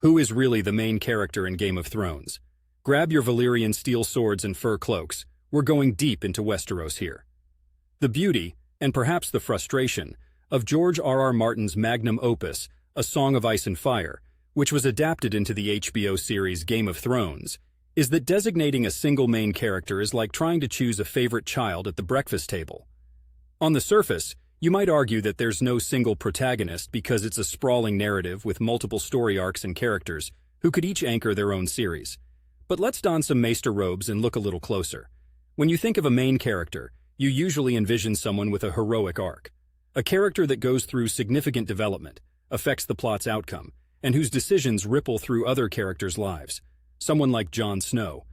Who is really the main character in Game of Thrones? Grab your Valyrian steel swords and fur cloaks. We're going deep into Westeros here. The beauty, and perhaps the frustration, of George R.R. Martin's magnum opus, A Song of Ice and Fire, which was adapted into the HBO series Game of Thrones, is that designating a single main character is like trying to choose a favorite child at the breakfast table. On the surface, you might argue that there's no single protagonist because it's a sprawling narrative with multiple story arcs and characters who could each anchor their own series. But let's don some maester robes and look a little closer. When you think of a main character, you usually envision someone with a heroic arc. A character that goes through significant development, affects the plot's outcome, and whose decisions ripple through other characters' lives. Someone like Jon Snow,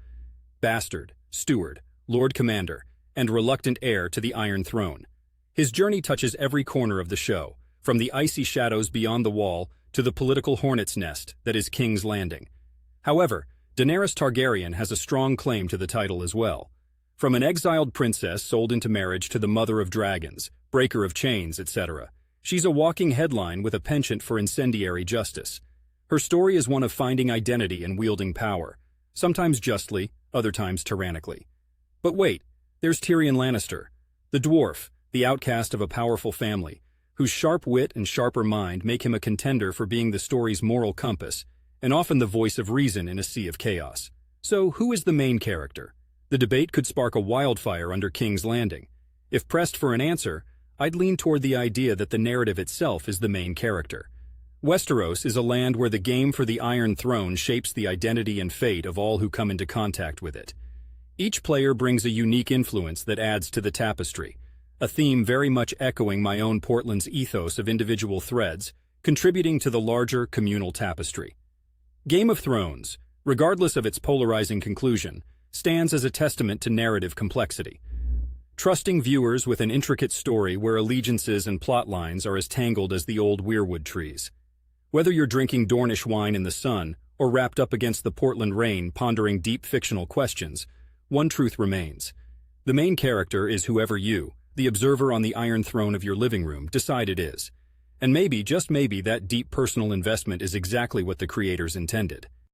bastard, steward, Lord Commander, and reluctant heir to the Iron Throne. His journey touches every corner of the show, from the icy shadows beyond the wall to the political hornet's nest that is King's Landing. However, Daenerys Targaryen has a strong claim to the title as well. From an exiled princess sold into marriage to the mother of dragons, breaker of chains, etc., she's a walking headline with a penchant for incendiary justice. Her story is one of finding identity and wielding power, sometimes justly, other times tyrannically. But wait, there's Tyrion Lannister, the dwarf, the outcast of a powerful family, whose sharp wit and sharper mind make him a contender for being the story's moral compass, and often the voice of reason in a sea of chaos. So, who is the main character? The debate could spark a wildfire under King's Landing. If pressed for an answer, I'd lean toward the idea that the narrative itself is the main character. Westeros is a land where the game for the Iron Throne shapes the identity and fate of all who come into contact with it. Each player brings a unique influence that adds to the tapestry, a theme very much echoing my own Portland's ethos of individual threads, contributing to the larger communal tapestry. Game of Thrones, regardless of its polarizing conclusion, stands as a testament to narrative complexity. Trusting viewers with an intricate story where allegiances and plot lines are as tangled as the old weirwood trees. Whether you're drinking Dornish wine in the sun or wrapped up against the Portland rain pondering deep fictional questions, one truth remains. The main character is whoever you, the observer on the Iron Throne of your living room, decide it is. And maybe, just maybe, that deep personal investment is exactly what the creators intended.